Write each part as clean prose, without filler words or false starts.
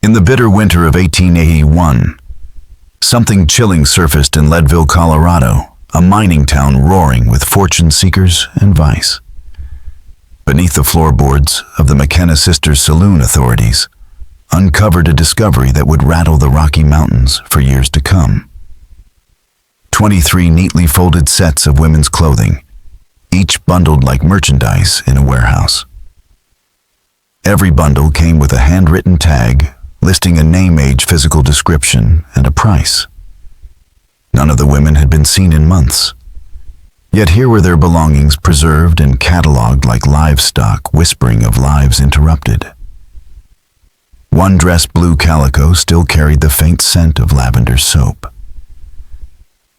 In the bitter winter of 1881, something chilling surfaced in Leadville, Colorado, a mining town roaring with fortune seekers and vice. Beneath the floorboards of the McKenna Sisters saloon authorities uncovered a discovery that would rattle the Rocky Mountains for years to come. 23 neatly folded sets of women's clothing, each bundled like merchandise in a warehouse. Every bundle came with a handwritten tag listing a name, age, physical description, and a price. None of the women had been seen in months. Yet here were their belongings preserved and cataloged like livestock, whispering of lives interrupted. One dress, blue calico, still carried the faint scent of lavender soap.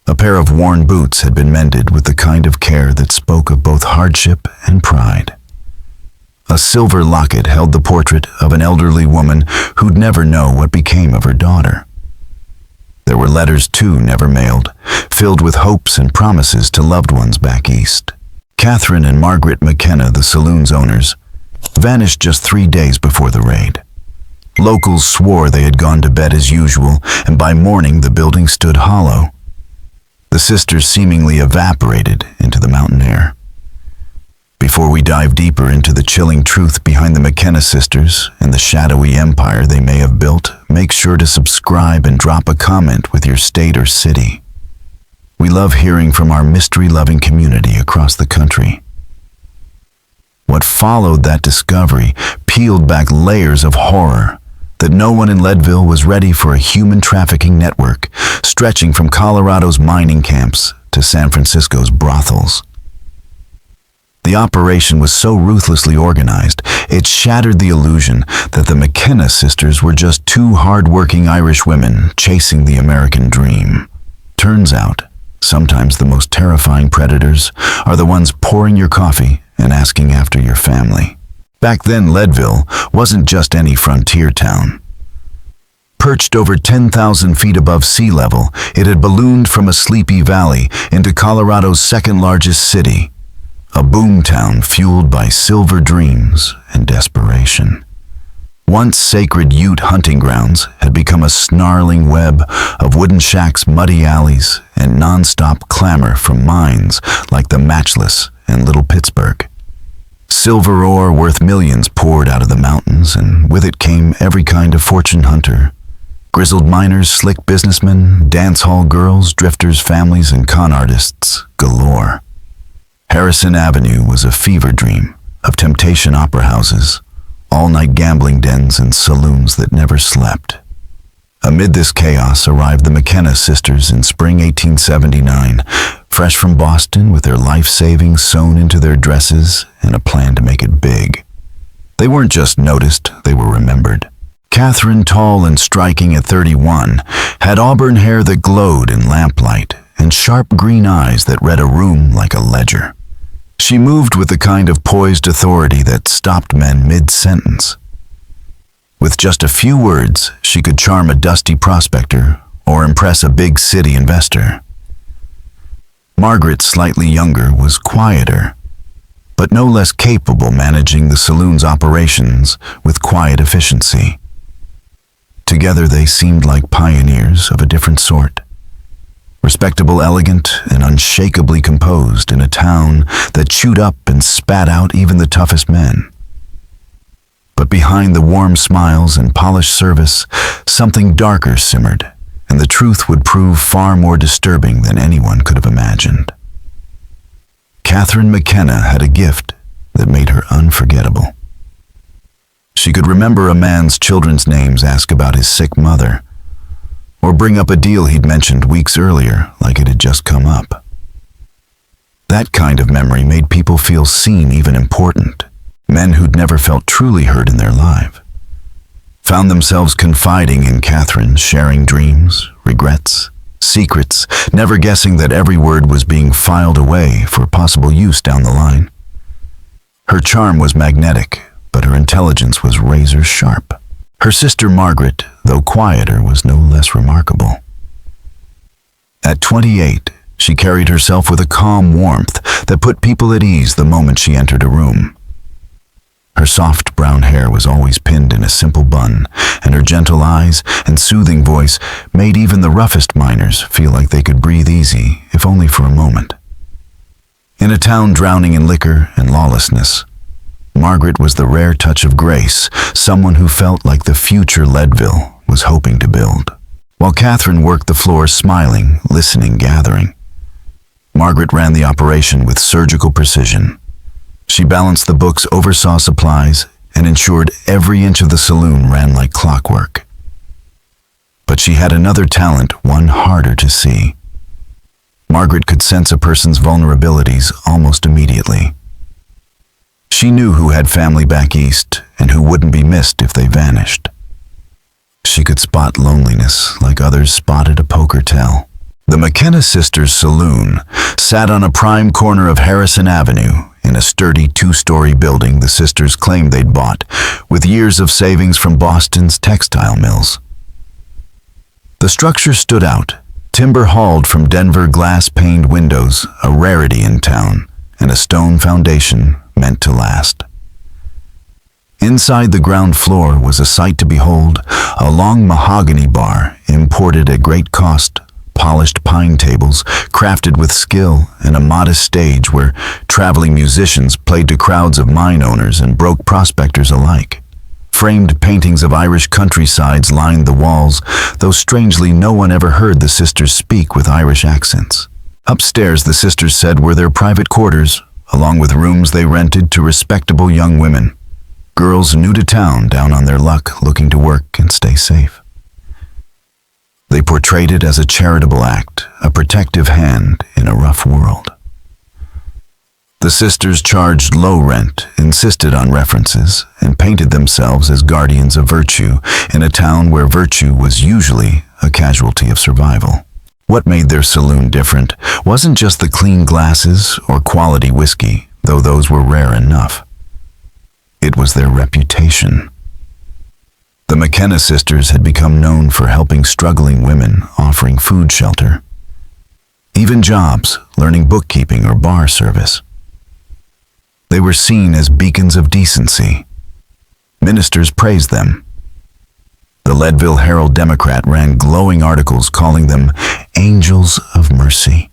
A pair of worn boots had been mended with the kind of care that spoke of both hardship and pride. A silver locket held the portrait of an elderly woman who'd never know what became of her daughter. There were letters, too, never mailed, filled with hopes and promises to loved ones back east. Catherine and Margaret McKenna, the saloon's owners, vanished just 3 days before the raid. Locals swore they had gone to bed as usual, and by morning the building stood hollow. The sisters seemingly evaporated into the mountain air. Before we dive deeper into the chilling truth behind the McKenna sisters and the shadowy empire they may have built, make sure to subscribe and drop a comment with your state or city. We love hearing from our mystery-loving community across the country. What followed that discovery peeled back layers of horror that no one in Leadville was ready for, a human trafficking network stretching from Colorado's mining camps to San Francisco's brothels. The operation was so ruthlessly organized, it shattered the illusion that the McKenna sisters were just two hard-working Irish women chasing the American dream. Turns out, sometimes the most terrifying predators are the ones pouring your coffee and asking after your family. Back then, Leadville wasn't just any frontier town. Perched over 10,000 feet above sea level, it had ballooned from a sleepy valley into Colorado's second-largest city, a boomtown fueled by silver dreams and desperation. Once sacred Ute hunting grounds had become a snarling web of wooden shacks, muddy alleys, and non-stop clamor from mines like the Matchless and Little Pittsburgh. Silver ore worth millions poured out of the mountains, and with it came every kind of fortune hunter. Grizzled miners, slick businessmen, dance hall girls, drifters, families, and con artists galore. Harrison Avenue was a fever dream of temptation opera houses, all-night gambling dens, and saloons that never slept. Amid this chaos arrived the McKenna sisters in spring 1879, fresh from Boston with their life savings sewn into their dresses and a plan to make it big. They weren't just noticed, they were remembered. Catherine, tall and striking at 31, had auburn hair that glowed in lamplight and sharp green eyes that read a room like a ledger. She moved with the kind of poised authority that stopped men mid-sentence. With just a few words, she could charm a dusty prospector or impress a big city investor. Margaret, slightly younger, was quieter, but no less capable, managing the saloon's operations with quiet efficiency. Together they seemed like pioneers of a different sort. Respectable, elegant, and unshakably composed in a town that chewed up and spat out even the toughest men. But behind the warm smiles and polished service, something darker simmered, and the truth would prove far more disturbing than anyone could have imagined. Catherine McKenna had a gift that made her unforgettable. She could remember a man's children's names, ask about his sick mother, or bring up a deal he'd mentioned weeks earlier like it had just come up. That kind of memory made people feel seen, even important. Men who'd never felt truly heard in their life found themselves confiding in Catherine, sharing dreams, regrets, secrets, never guessing that every word was being filed away for possible use down the line. Her charm was magnetic, but her intelligence was razor sharp. Her sister Margaret, though quieter, was no less remarkable. At 28, she carried herself with a calm warmth that put people at ease the moment she entered a room. Her soft brown hair was always pinned in a simple bun, and her gentle eyes and soothing voice made even the roughest miners feel like they could breathe easy, if only for a moment. In a town drowning in liquor and lawlessness, Margaret was the rare touch of grace, someone who felt like the future Leadville was hoping to build. While Catherine worked the floor smiling, listening, gathering, Margaret ran the operation with surgical precision. She balanced the books, oversaw supplies, and ensured every inch of the saloon ran like clockwork. But she had another talent, one harder to see. Margaret could sense a person's vulnerabilities almost immediately. She knew who had family back east and who wouldn't be missed if they vanished. She could spot loneliness like others spotted a poker tell. The McKenna Sisters Saloon sat on a prime corner of Harrison Avenue in a sturdy two-story building the sisters claimed they'd bought with years of savings from Boston's textile mills. The structure stood out, timber hauled from Denver glass-paned windows, a rarity in town, and a stone foundation meant to last. Inside the ground floor was a sight to behold, a long mahogany bar imported at great cost, polished pine tables crafted with skill, and a modest stage where traveling musicians played to crowds of mine owners and broke prospectors alike. Framed paintings of Irish countrysides lined the walls, though strangely no one ever heard the sisters speak with Irish accents. Upstairs, the sisters said, were their private quarters, along with rooms they rented to respectable young women, girls new to town down on their luck looking to work and stay safe. They portrayed it as a charitable act, a protective hand in a rough world. The sisters charged low rent, insisted on references, and painted themselves as guardians of virtue in a town where virtue was usually a casualty of survival. What made their saloon different wasn't just the clean glasses or quality whiskey, though those were rare enough. It was their reputation. The McKenna sisters had become known for helping struggling women, offering food shelter, even jobs, learning bookkeeping or bar service. They were seen as beacons of decency. Ministers praised them. The Leadville Herald-Democrat ran glowing articles calling them angels of mercy.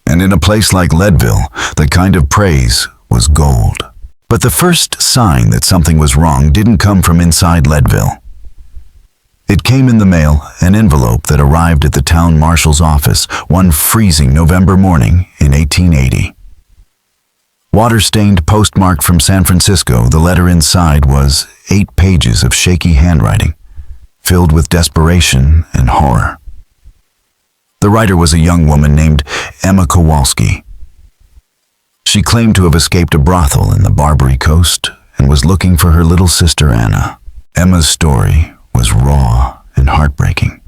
And in a place like Leadville, the kind of praise was gold. But the first sign that something was wrong didn't come from inside Leadville. It came in the mail, an envelope that arrived at the town marshal's office one freezing November morning in 1880. Water-stained, postmarked from San Francisco, the letter inside was 8 pages of shaky handwriting, filled with desperation and horror. The writer was a young woman named Emma Kowalski. She claimed to have escaped a brothel in the Barbary Coast and was looking for her little sister Anna. Emma's story was raw and heartbreaking.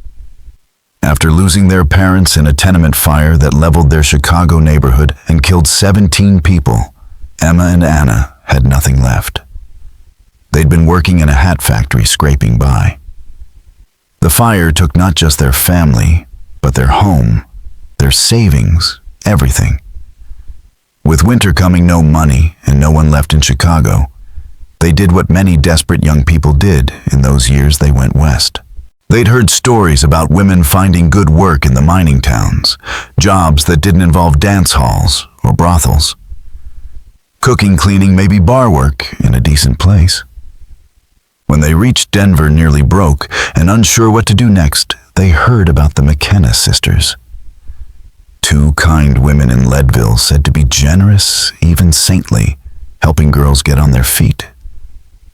After losing their parents in a tenement fire that leveled their Chicago neighborhood and killed 17 people, Emma and Anna had nothing left. They'd been working in a hat factory scraping by. The fire took not just their family, but their home, their savings, everything. With winter coming, no money and no one left in Chicago, they did what many desperate young people did in those years they went west. They'd heard stories about women finding good work in the mining towns, jobs that didn't involve dance halls or brothels. Cooking, cleaning, maybe bar work in a decent place. When they reached Denver nearly broke and unsure what to do next, they heard about the McKenna sisters. 2 kind women in Leadville said to be generous, even saintly, helping girls get on their feet.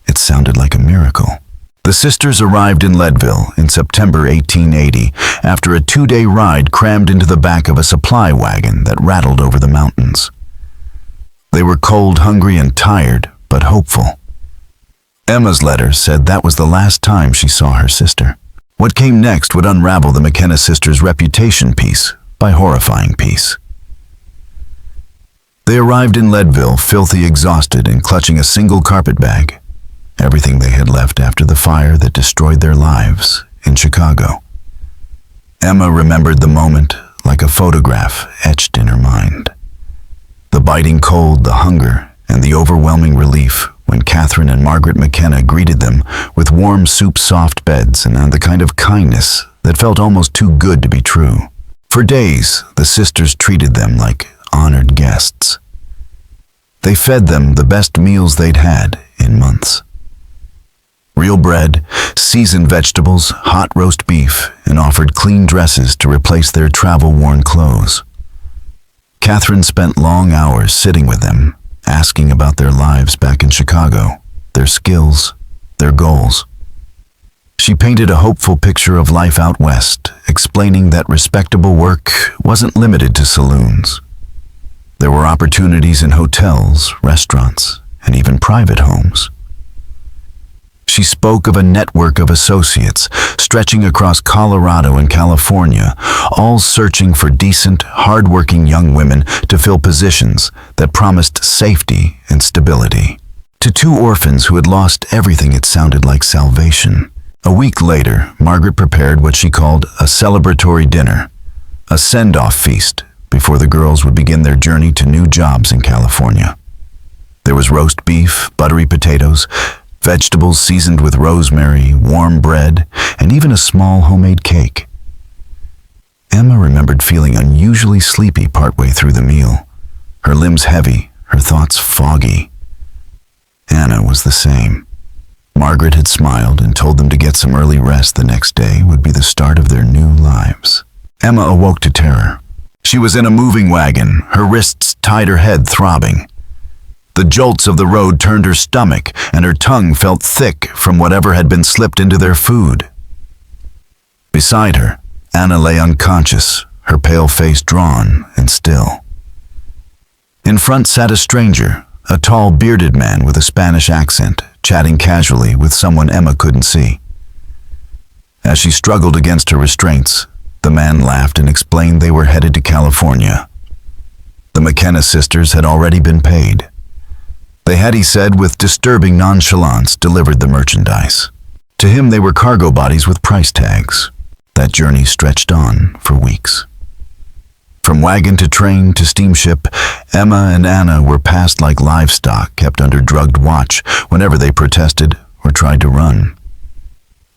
It sounded like a miracle. The sisters arrived in Leadville in September 1880 after a 2-day ride crammed into the back of a supply wagon that rattled over the mountains. They were cold, hungry, and tired, but hopeful. Emma's letter said that was the last time she saw her sister. What came next would unravel the McKenna sisters' reputation piece by horrifying piece. They arrived in Leadville, filthy, exhausted, and clutching a single carpet bag, everything they had left after the fire that destroyed their lives in Chicago. Emma remembered the moment like a photograph etched in her mind. The biting cold, the hunger, and the overwhelming relief when Catherine and Margaret McKenna greeted them with warm soup-soft beds and the kind of kindness that felt almost too good to be true. For days, the sisters treated them like honored guests. They fed them the best meals they'd had in months. Real bread, seasoned vegetables, hot roast beef, and offered clean dresses to replace their travel-worn clothes. Catherine spent long hours sitting with them, asking about their lives back in Chicago, their skills, their goals. She painted a hopeful picture of life out west, explaining that respectable work wasn't limited to saloons. There were opportunities in hotels, restaurants, and even private homes. She spoke of a network of associates stretching across Colorado and California, all searching for decent, hard-working young women to fill positions that promised safety and stability. To two orphans who had lost everything, it sounded like salvation. A week later, Margaret prepared what she called a celebratory dinner, a send-off feast before the girls would begin their journey to new jobs in California. There was roast beef, buttery potatoes, vegetables seasoned with rosemary, warm bread, and even a small homemade cake. Emma remembered feeling unusually sleepy partway through the meal, her limbs heavy, her thoughts foggy. Anna was the same. Margaret had smiled and told them to get some early rest. The next day would be the start of their new lives. Emma awoke to terror. She was in a moving wagon, her wrists tied, her head throbbing. The jolts of the road turned her stomach, and her tongue felt thick from whatever had been slipped into their food. Beside her, Anna lay unconscious, her pale face drawn and still. In front sat a stranger, a tall, bearded man with a Spanish accent, chatting casually with someone Emma couldn't see. As she struggled against her restraints, the man laughed and explained they were headed to California. The McKenna sisters had already been paid. They had, he said, with disturbing nonchalance, delivered the merchandise. To him, they were cargo bodies with price tags. That journey stretched on for weeks. From wagon to train to steamship, Emma and Anna were passed like livestock kept under drugged watch whenever they protested or tried to run.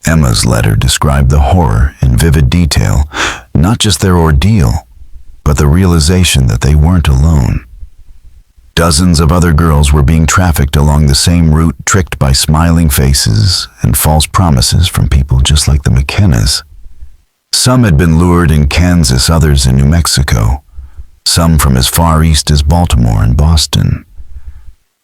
Emma's letter described the horror in vivid detail, not just their ordeal, but the realization that they weren't alone. Dozens of other girls were being trafficked along the same route, tricked by smiling faces and false promises from people just like the McKennas. Some had been lured in Kansas, others in New Mexico, some from as far east as Baltimore and Boston.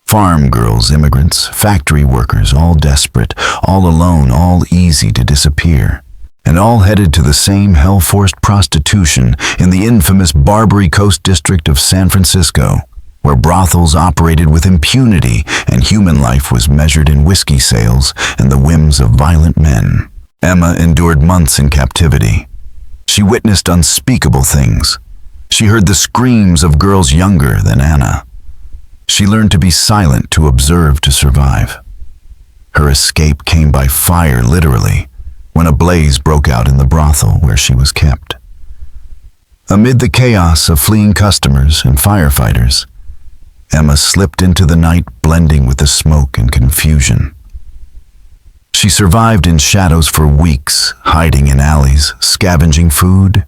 Farm girls, immigrants, factory workers, all desperate, all alone, all easy to disappear, and all headed to the same hell-forced prostitution in the infamous Barbary Coast district of San Francisco, where brothels operated with impunity and human life was measured in whiskey sales and the whims of violent men. Emma endured months in captivity. She witnessed unspeakable things. She heard the screams of girls younger than Anna. She learned to be silent, to observe, to survive. Her escape came by fire, literally, when a blaze broke out in the brothel where she was kept. Amid the chaos of fleeing customers and firefighters, Emma slipped into the night, blending with the smoke and confusion. She survived in shadows for weeks, hiding in alleys, scavenging food,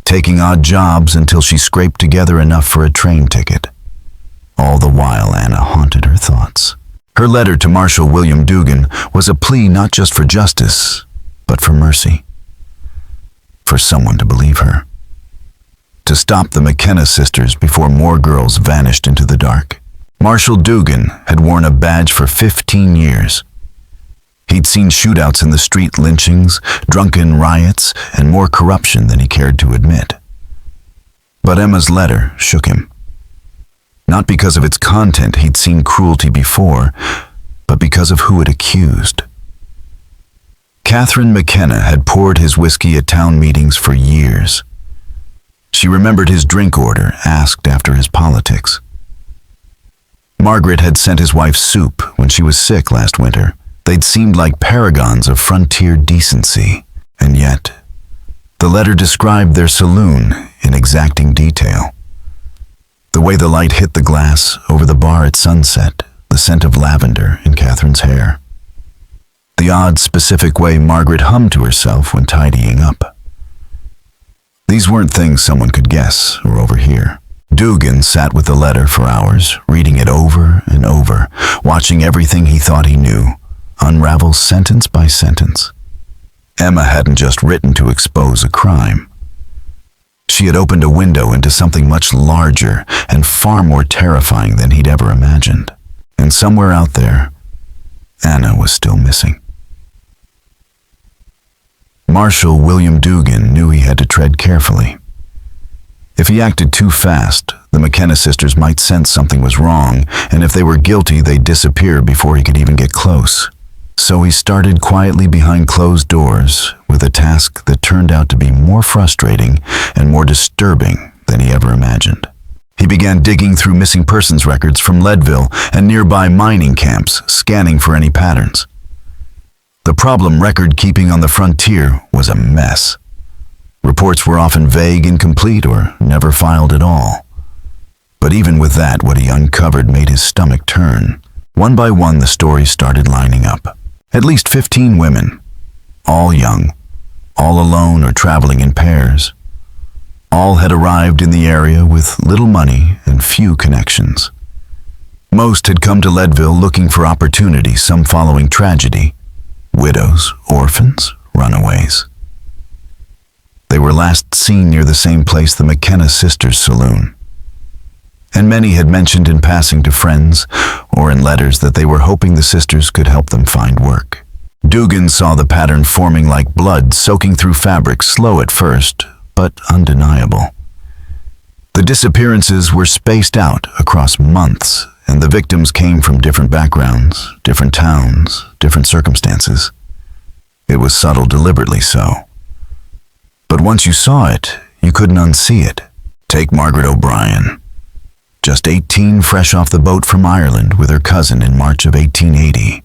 taking odd jobs until she scraped together enough for a train ticket. All the while, Anna haunted her thoughts. Her letter to Marshal William Dugan was a plea not just for justice, but for mercy. For someone to believe her. To stop the McKenna sisters before more girls vanished into the dark. Marshal Dugan had worn a badge for 15 years. He'd seen shootouts in the street, lynchings, drunken riots, and more corruption than he cared to admit. But Emma's letter shook him. Not because of its content, he'd seen cruelty before, but because of who it accused. Catherine McKenna had poured his whiskey at town meetings for years. She remembered his drink order, asked after his politics. Margaret had sent his wife soup when she was sick last winter. They'd seemed like paragons of frontier decency, and yet, the letter described their saloon in exacting detail. The The way the light hit the glass over the bar at sunset, the scent of lavender in Catherine's hair. The odd, specific way Margaret hummed to herself when tidying up. These weren't things someone could guess or overhear. Dugan sat with the letter for hours, reading it over and over, watching everything he thought he knew, unravel sentence by sentence. Emma hadn't just written to expose a crime. She had opened a window into something much larger and far more terrifying than he'd ever imagined. And somewhere out there, Anna was still missing. Marshal William Dugan knew he had to tread carefully. If he acted too fast, the McKenna sisters might sense something was wrong, and if they were guilty, they'd disappear before he could even get close. So he started quietly behind closed doors with a task that turned out to be more frustrating and more disturbing than he ever imagined. He began digging through missing persons records from Leadville and nearby mining camps, scanning for any patterns. The problem record-keeping on the frontier was a mess. Reports were often vague, incomplete, or never filed at all. But even with that, what he uncovered made his stomach turn. One by one, the stories started lining up. At least 15 women, all young, all alone or traveling in pairs. All had arrived in the area with little money and few connections. Most had come to Leadville looking for opportunity, some following tragedy. Widows, orphans, runaways. They were last seen near the same place, the McKenna Sisters Saloon. And many had mentioned in passing to friends or in letters that they were hoping the sisters could help them find work. Dugan saw the pattern forming like blood soaking through fabric, slow at first, but undeniable. The disappearances were spaced out across months, and the victims came from different backgrounds, different towns, different circumstances. It was subtle, deliberately so. But once you saw it, you couldn't unsee it. Take Margaret O'Brien. Just 18, fresh off the boat from Ireland with her cousin in March of 1880.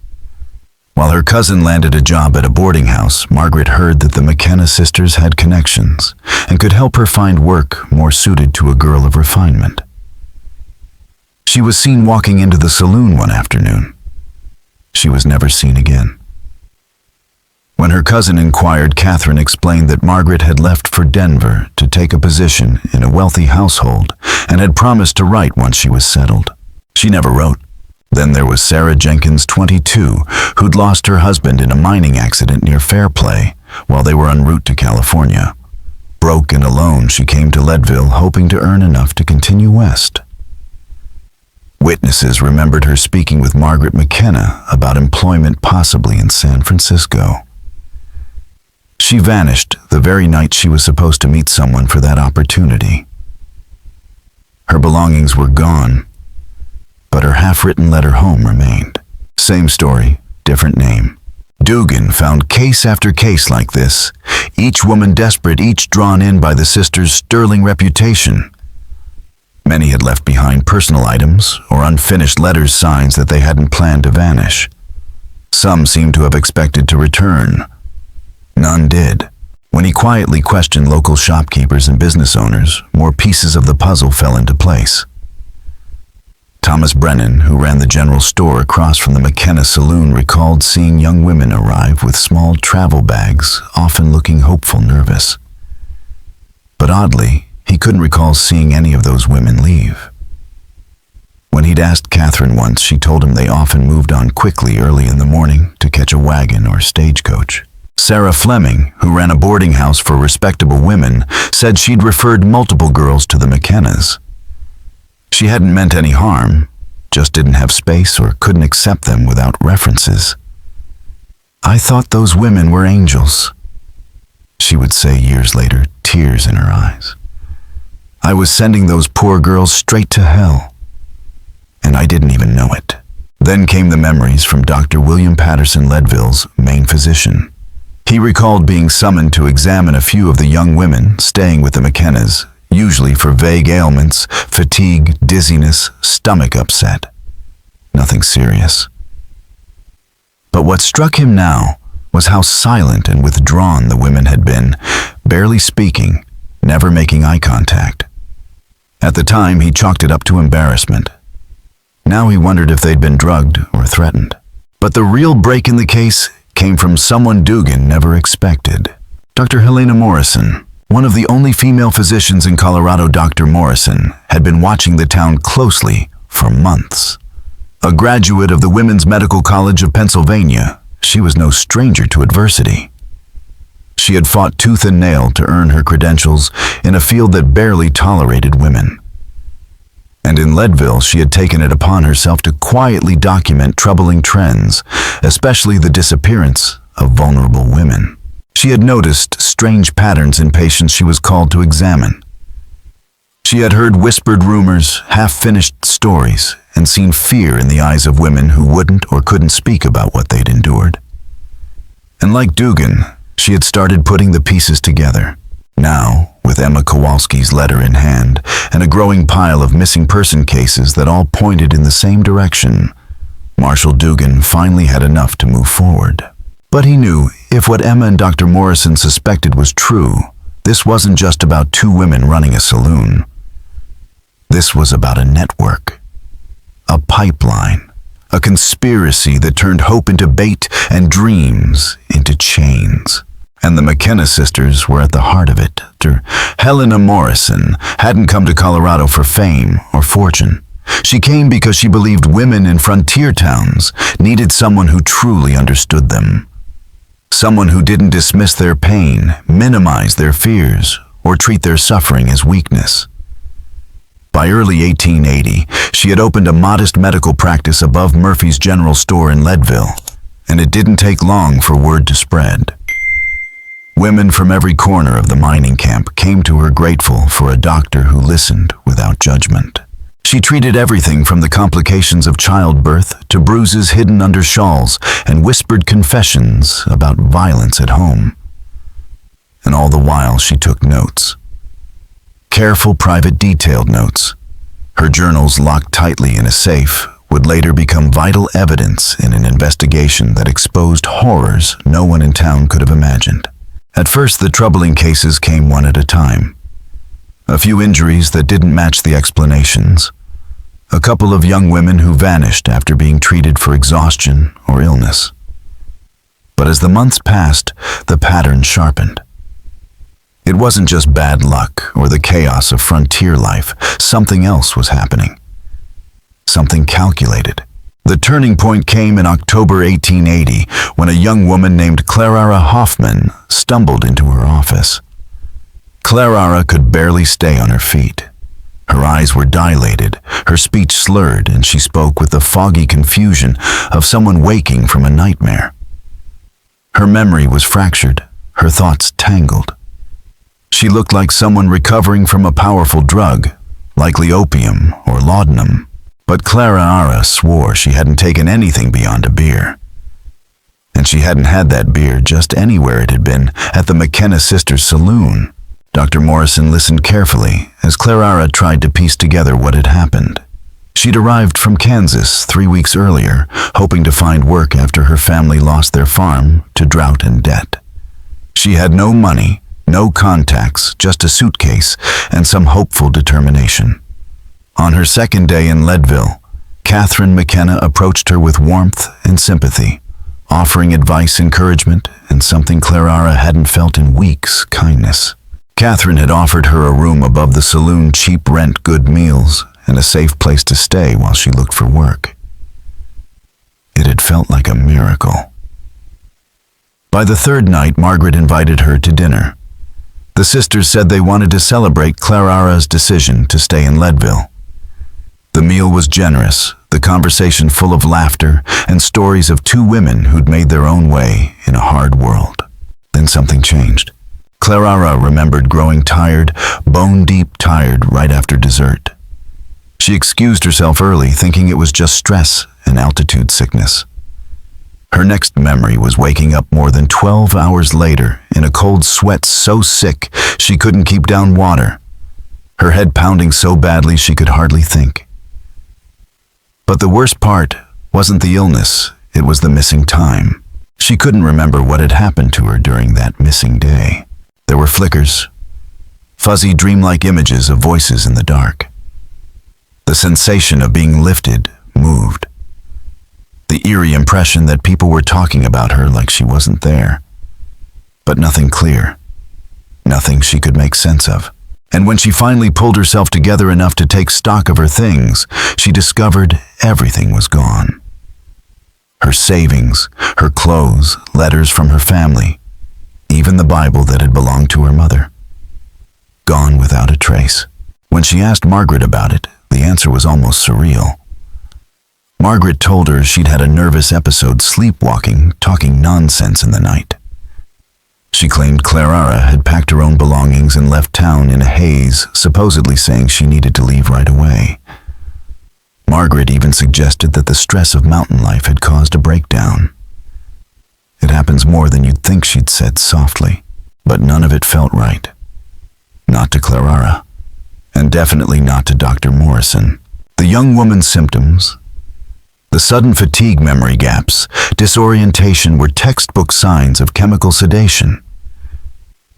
While her cousin landed a job at a boarding house, Margaret heard that the McKenna sisters had connections and could help her find work more suited to a girl of refinement. She was seen walking into the saloon one afternoon. She was never seen again. When her cousin inquired, Catherine explained that Margaret had left for Denver to take a position in a wealthy household and had promised to write once she was settled. She never wrote. Then there was Sarah Jenkins, 22, who'd lost her husband in a mining accident near Fairplay while they were en route to California. Broke and alone, she came to Leadville hoping to earn enough to continue west. Witnesses remembered her speaking with Margaret McKenna about employment possibly in San Francisco. She vanished the very night she was supposed to meet someone for that opportunity. Her belongings were gone, but her half-written letter home remained. Same story, different name. Dugan found case after case like this, each woman desperate, each drawn in by the sisters' sterling reputation. Many had left behind personal items or unfinished letters, signs that they hadn't planned to vanish. Some seemed to have expected to return. None did. When he quietly questioned local shopkeepers and business owners, more pieces of the puzzle fell into place. Thomas Brennan, who ran the general store across from the McKenna Saloon, recalled seeing young women arrive with small travel bags, often looking hopeful, nervous. But oddly, he couldn't recall seeing any of those women leave. When he'd asked Catherine once, she told him they often moved on quickly early in the morning to catch a wagon or stagecoach. Sarah Fleming, who ran a boarding house for respectable women, said she'd referred multiple girls to the McKennas. She hadn't meant any harm, just didn't have space or couldn't accept them without references. "I thought those women were angels," she would say years later, tears in her eyes. "I was sending those poor girls straight to hell, and I didn't even know it." Then came the memories from Dr. William Patterson, Leadville's main physician. He recalled being summoned to examine a few of the young women staying with the McKennas, usually for vague ailments, fatigue, dizziness, stomach upset. Nothing serious. But what struck him now was how silent and withdrawn the women had been, barely speaking, never making eye contact. At the time, he chalked it up to embarrassment. Now he wondered if they'd been drugged or threatened. But the real break in the case came from someone Dugan never expected. Dr. Helena Morrison, one of the only female physicians in Colorado. Dr. Morrison had been watching the town closely for months. A graduate of the Women's Medical College of Pennsylvania, she was no stranger to adversity. She had fought tooth and nail to earn her credentials in a field that barely tolerated women. And in Leadville, she had taken it upon herself to quietly document troubling trends, especially the disappearance of vulnerable women. She had noticed strange patterns in patients she was called to examine. She had heard whispered rumors, half-finished stories, and seen fear in the eyes of women who wouldn't or couldn't speak about what they'd endured. And like Dugan, she had started putting the pieces together. Now, with Emma Kowalski's letter in hand and a growing pile of missing person cases that all pointed in the same direction, Marshal Dugan finally had enough to move forward. But he knew if what Emma and Dr. Morrison suspected was true, this wasn't just about two women running a saloon. This was about a network, a pipeline, a conspiracy that turned hope into bait and dreams into chains. And the McKenna sisters were at the heart of it. Helena Morrison hadn't come to Colorado for fame or fortune. She came because she believed women in frontier towns needed someone who truly understood them. Someone who didn't dismiss their pain, minimize their fears, or treat their suffering as weakness. By early 1880, she had opened a modest medical practice above Murphy's General Store in Leadville, and it didn't take long for word to spread. Women from every corner of the mining camp came to her grateful for a doctor who listened without judgment. She treated everything from the complications of childbirth to bruises hidden under shawls and whispered confessions about violence at home. And all the while she took notes. Careful, private, detailed notes. Her journals, locked tightly in a safe, would later become vital evidence in an investigation that exposed horrors no one in town could have imagined. At first, the troubling cases came one at a time. A few injuries that didn't match the explanations. A couple of young women who vanished after being treated for exhaustion or illness. But as the months passed, the pattern sharpened. It wasn't just bad luck or the chaos of frontier life. Something else was happening. Something calculated. The turning point came in October 1880 when a young woman named Clara Hoffman stumbled into her office. Clara could barely stay on her feet. Her eyes were dilated, her speech slurred, and she spoke with the foggy confusion of someone waking from a nightmare. Her memory was fractured, her thoughts tangled. She looked like someone recovering from a powerful drug, likely opium or laudanum. But Clara swore she hadn't taken anything beyond a beer. And she hadn't had that beer just anywhere. It had been at the McKenna sisters' saloon. Dr. Morrison listened carefully as Clara tried to piece together what had happened. She'd arrived from Kansas 3 weeks earlier, hoping to find work after her family lost their farm to drought and debt. She had no money, no contacts, just a suitcase and some hopeful determination. On her second day in Leadville, Catherine McKenna approached her with warmth and sympathy, offering advice, encouragement, and something Clara hadn't felt in weeks, kindness. Catherine had offered her a room above the saloon, cheap rent, good meals, and a safe place to stay while she looked for work. It had felt like a miracle. By the third night, Margaret invited her to dinner. The sisters said they wanted to celebrate Clara's decision to stay in Leadville. The meal was generous, the conversation full of laughter and stories of two women who'd made their own way in a hard world. Then something changed. Clara remembered growing tired, bone-deep tired right after dessert. She excused herself early, thinking it was just stress and altitude sickness. Her next memory was waking up more than 12 hours later in a cold sweat so sick she couldn't keep down water, her head pounding so badly she could hardly think. But the worst part wasn't the illness, it was the missing time. She couldn't remember what had happened to her during that missing day. There were flickers, fuzzy dreamlike images of voices in the dark. The sensation of being lifted, moved. The eerie impression that people were talking about her like she wasn't there. But nothing clear. Nothing she could make sense of. And when she finally pulled herself together enough to take stock of her things, she discovered everything was gone. Her savings, her clothes, letters from her family, even the Bible that had belonged to her mother. Gone without a trace. When she asked Margaret about it, the answer was almost surreal. Margaret told her she'd had a nervous episode sleepwalking, talking nonsense in the night. She claimed Clara had packed her own belongings and left town in a haze, supposedly saying she needed to leave right away. Margaret even suggested that the stress of mountain life had caused a breakdown. It happens more than you'd think, she'd said softly, but none of it felt right. Not to Clara, and definitely not to Dr. Morrison. The young woman's symptoms, the sudden fatigue, memory gaps, disorientation were textbook signs of chemical sedation.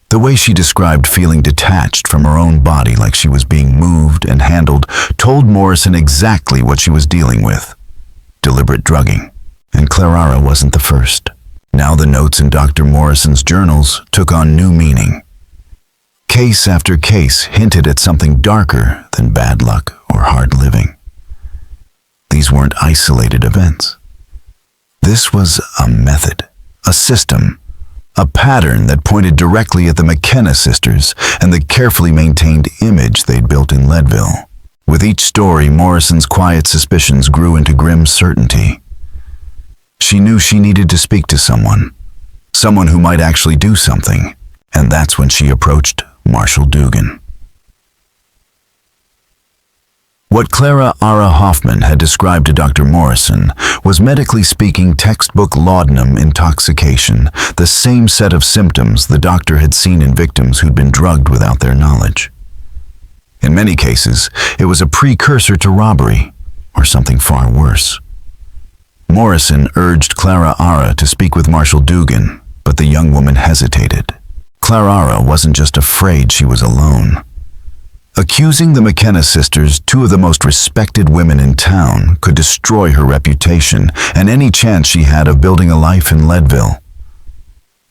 The way she described feeling detached from her own body, like she was being moved and handled, told Morrison exactly what she was dealing with. Deliberate drugging. And Clara wasn't the first. Now the notes in Dr. Morrison's journals took on new meaning. Case after case hinted at something darker than bad luck or hard living. These weren't isolated events. This was a method, a system, a pattern that pointed directly at the McKenna sisters and the carefully maintained image they'd built in Leadville. With each story, Morrison's quiet suspicions grew into grim certainty. She knew she needed to speak to someone who might actually do something, and that's when she approached Marshall Dugan. What Clara Ara Hoffman had described to Dr. Morrison was, medically speaking, textbook laudanum intoxication, the same set of symptoms the doctor had seen in victims who'd been drugged without their knowledge. In many cases, it was a precursor to robbery, or something far worse. Morrison urged Clara Ara to speak with Marshall Dugan, but the young woman hesitated. Clara Ara wasn't just afraid she was alone. Accusing the McKenna sisters, two of the most respected women in town, could destroy her reputation and any chance she had of building a life in Leadville.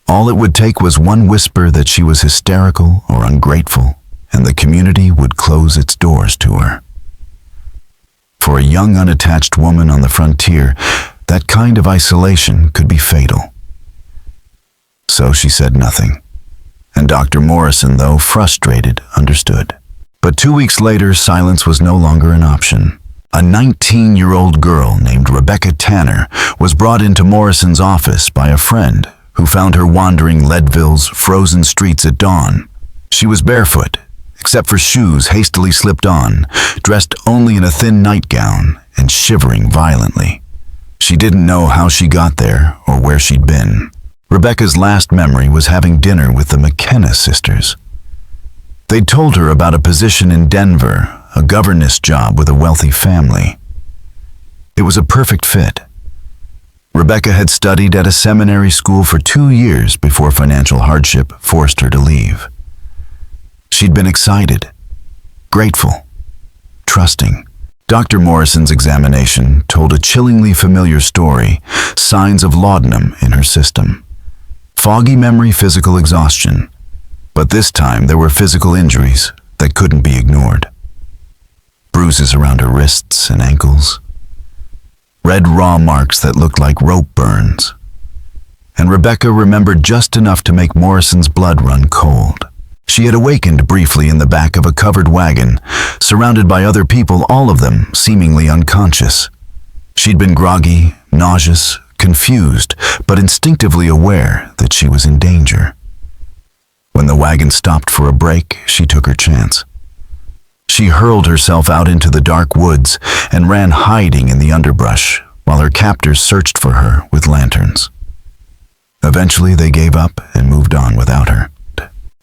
All it would take was one whisper that she was hysterical or ungrateful, and the community would close its doors to her. For a young, unattached woman on the frontier, that kind of isolation could be fatal. So she said nothing, and Dr. Morrison, though frustrated, understood. But 2 weeks later, silence was no longer an option. A 19-year-old girl named Rebecca Tanner was brought into Morrison's office by a friend who found her wandering Leadville's frozen streets at dawn. She was barefoot, except for shoes hastily slipped on, dressed only in a thin nightgown, and shivering violently. She didn't know how she got there or where she'd been. Rebecca's last memory was having dinner with the McKenna sisters. They'd told her about a position in Denver, a governess job with a wealthy family. It was a perfect fit. Rebecca had studied at a seminary school for 2 years before financial hardship forced her to leave. She'd been excited, grateful, trusting. Dr. Morrison's examination told a chillingly familiar story, signs of laudanum in her system. Foggy memory, physical exhaustion. But this time there were physical injuries that couldn't be ignored. Bruises around her wrists and ankles. Red raw marks that looked like rope burns. And Rebecca remembered just enough to make Morrison's blood run cold. She had awakened briefly in the back of a covered wagon, surrounded by other people, all of them seemingly unconscious. She'd been groggy, nauseous, confused, but instinctively aware that she was in danger. When the wagon stopped for a break, she took her chance. She hurled herself out into the dark woods and ran hiding in the underbrush while her captors searched for her with lanterns. Eventually, they gave up and moved on without her.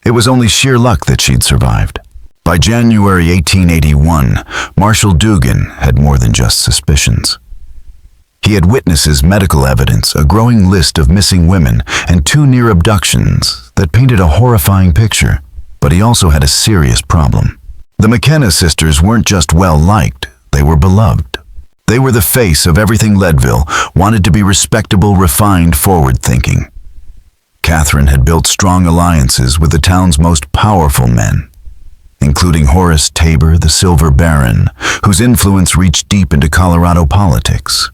It was only sheer luck that she'd survived. By January 1881, Marshall Dugan had more than just suspicions. He had witnesses, medical evidence, a growing list of missing women, and 2 near abductions that painted a horrifying picture. But he also had a serious problem. The McKenna sisters weren't just well-liked, They were beloved. They were the face of everything Leadville wanted to be: respectable, refined, forward-thinking. Catherine had built strong alliances with the town's most powerful men, including Horace Tabor, the Silver Baron, whose influence reached deep into Colorado politics.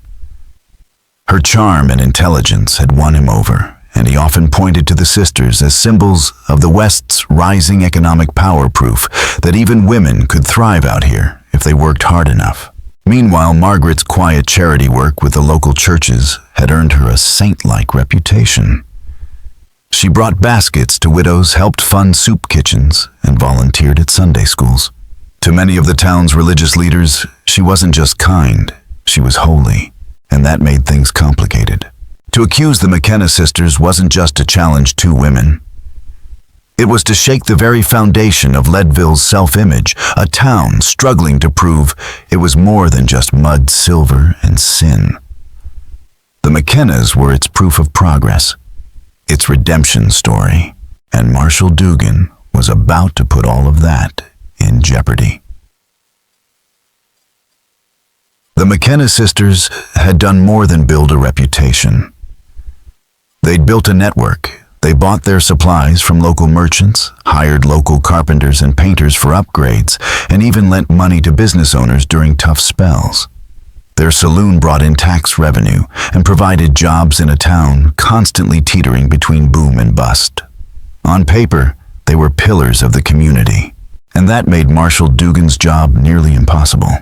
Her charm and intelligence had won him over, and he often pointed to the sisters as symbols of the West's rising economic power, proof that even women could thrive out here if they worked hard enough. Meanwhile, Margaret's quiet charity work with the local churches had earned her a saint-like reputation. She brought baskets to widows, helped fund soup kitchens, and volunteered at Sunday schools. To many of the town's religious leaders, she wasn't just kind, she was holy, and that made things complicated. To accuse the McKenna sisters wasn't just to challenge two women. It was to shake the very foundation of Leadville's self-image, a town struggling to prove it was more than just mud, silver, and sin. The McKennas were its proof of progress, its redemption story, and Marshall Dugan was about to put all of that in jeopardy. The McKenna sisters had done more than build a reputation. They'd built a network. They bought their supplies from local merchants, hired local carpenters and painters for upgrades, and even lent money to business owners during tough spells. Their saloon brought in tax revenue and provided jobs in a town constantly teetering between boom and bust. On paper, they were pillars of the community, and that made Marshall Dugan's job nearly impossible.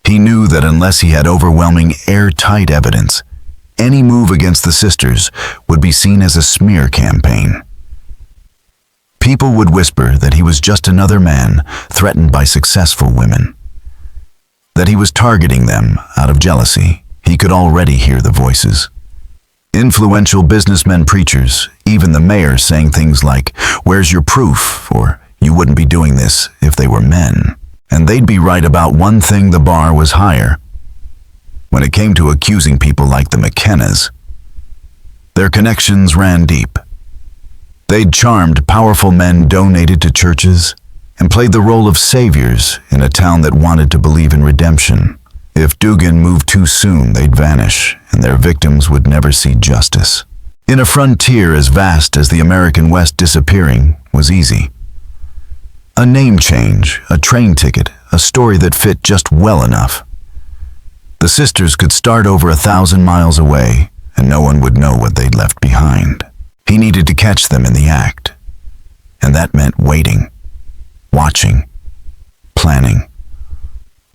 He knew that unless he had overwhelming, airtight evidence, any move against the sisters would be seen as a smear campaign. People would whisper that he was just another man threatened by successful women, that he was targeting them out of jealousy. He could already hear the voices. Influential businessmen, preachers, even the mayor saying things like, "Where's your proof?" or "You wouldn't be doing this if they were men." And they'd be right about one thing: the bar was higher. When it came to accusing people like the McKennas, their connections ran deep. They'd charmed powerful men, donated to churches, and played the role of saviors in a town that wanted to believe in redemption. If Dugan moved too soon, they'd vanish, and their victims would never see justice. In a frontier as vast as the American West, disappearing was easy. A name change, a train ticket, a story that fit just well enough. The sisters could start over 1,000 miles away, and no one would know what they'd left behind. He needed to catch them in the act, and that meant waiting, watching, planning,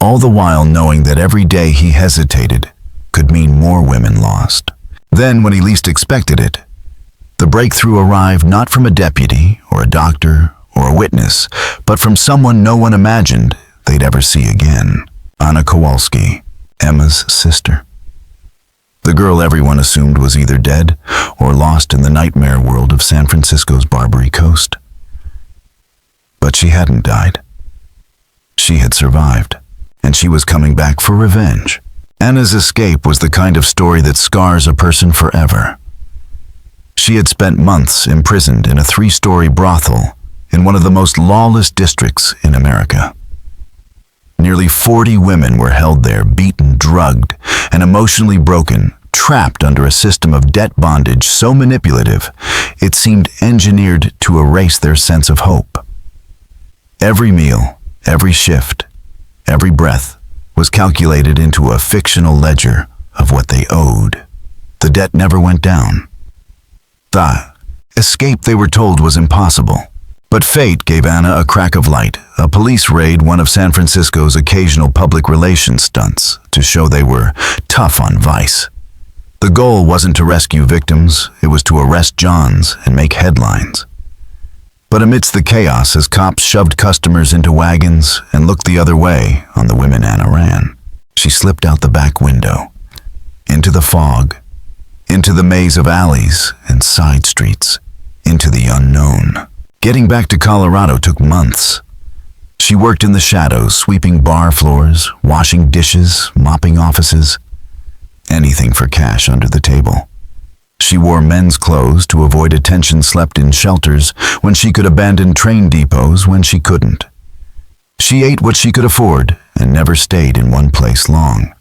all the while knowing that every day he hesitated could mean more women lost. Then, when he least expected it, the breakthrough arrived, not from a deputy or a doctor or a witness, but from someone no one imagined they'd ever see again. Anna Kowalski, Emma's sister. The girl everyone assumed was either dead or lost in the nightmare world of San Francisco's Barbary Coast. But she hadn't died. She had survived, and she was coming back for revenge. Anna's escape was the kind of story that scars a person forever. She had spent months imprisoned in a 3-story brothel in one of the most lawless districts in America. Nearly 40 women were held there, beaten, drugged, and emotionally broken, trapped under a system of debt bondage so manipulative it seemed engineered to erase their sense of hope. Every meal, every shift, every breath was calculated into a fictional ledger of what they owed. The debt never went down. The escape, they were told, was impossible. But fate gave Anna a crack of light, a police raid, one of San Francisco's occasional public relations stunts to show they were tough on vice. The goal wasn't to rescue victims, it was to arrest Johns and make headlines. But amidst the chaos, as cops shoved customers into wagons and looked the other way on the women Anna ran, she slipped out the back window, into the fog, into the maze of alleys and side streets, into the unknown. Getting back to Colorado took months. She worked in the shadows, sweeping bar floors, washing dishes, mopping offices, anything for cash under the table. She wore men's clothes to avoid attention, slept in shelters when she could, abandon train depots when she couldn't. She ate what she could afford and never stayed in one place long.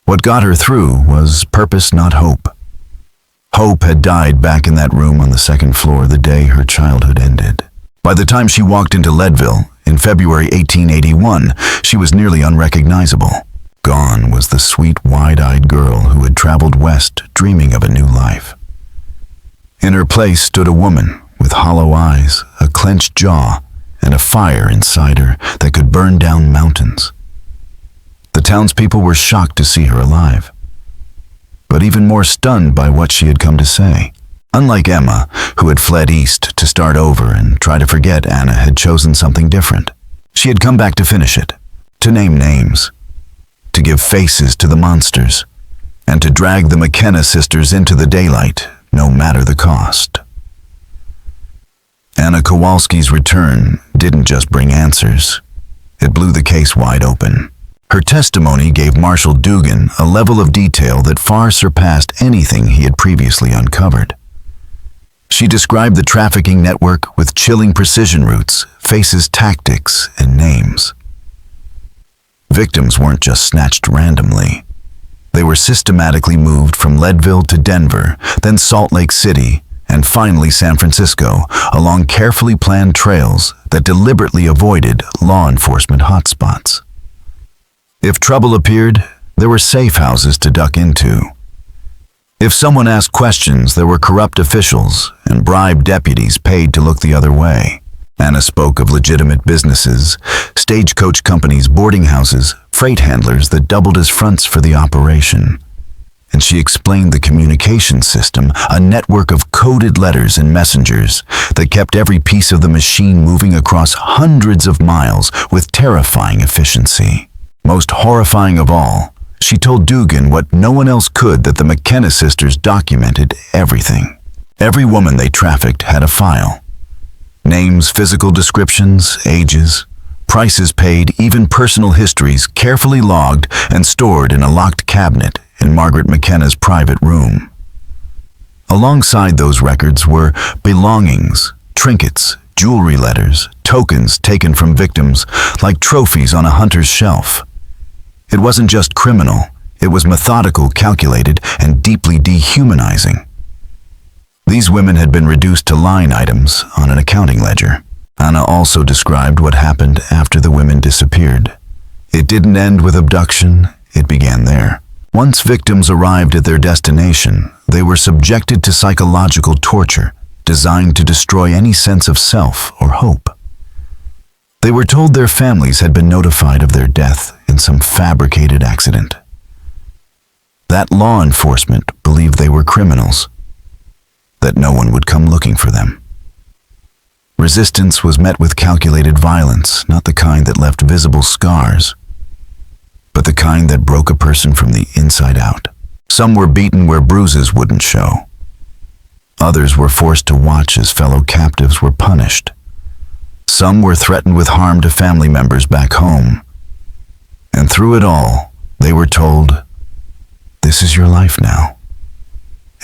What got her through was purpose, not hope. Hope had died back in that room on the second floor the day her childhood ended. By the time she walked into Leadville in February 1881, she was nearly unrecognizable. Gone was the sweet, wide-eyed girl who had traveled west dreaming of a new life. In her place stood a woman with hollow eyes, a clenched jaw, and a fire inside her that could burn down mountains. The townspeople were shocked to see her alive, but even more stunned by what she had come to say. Unlike Emma, who had fled east to start over and try to forget, Anna had chosen something different. She had come back to finish it, to name names, to give faces to the monsters, and to drag the McKenna sisters into the daylight, no matter the cost. Anna Kowalski's return didn't just bring answers. It blew the case wide open. Her testimony gave Marshal Dugan a level of detail that far surpassed anything he had previously uncovered. She described the trafficking network with chilling precision routes, faces, tactics, and names. Victims weren't just snatched randomly. They were systematically moved from Leadville to Denver, then Salt Lake City, and finally San Francisco, along carefully planned trails that deliberately avoided law enforcement hotspots. If trouble appeared, there were safe houses to duck into. If someone asked questions, there were corrupt officials and bribed deputies paid to look the other way. Anna spoke of legitimate businesses, stagecoach companies, boarding houses, freight handlers that doubled as fronts for the operation. And she explained the communication system, a network of coded letters and messengers that kept every piece of the machine moving across hundreds of miles with terrifying efficiency. Most horrifying of all, she told Dugan what no one else could, that the McKenna sisters documented everything. Every woman they trafficked had a file. Names, physical descriptions, ages, prices paid, even personal histories carefully logged and stored in a locked cabinet in Margaret McKenna's private room. Alongside those records were belongings, trinkets, jewelry letters, tokens taken from victims like trophies on a hunter's shelf. It wasn't just criminal, it was methodical, calculated, and deeply dehumanizing. These women had been reduced to line items on an accounting ledger. Anna also described what happened after the women disappeared. It didn't end with abduction, it began there. Once victims arrived at their destination, they were subjected to psychological torture designed to destroy any sense of self or hope. They were told their families had been notified of their death in some fabricated accident. That law enforcement believed they were criminals, that no one would come looking for them. Resistance was met with calculated violence, not the kind that left visible scars, but the kind that broke a person from the inside out. Some were beaten where bruises wouldn't show. Others were forced to watch as fellow captives were punished. Some were threatened with harm to family members back home. And through it all, they were told, "This is your life now.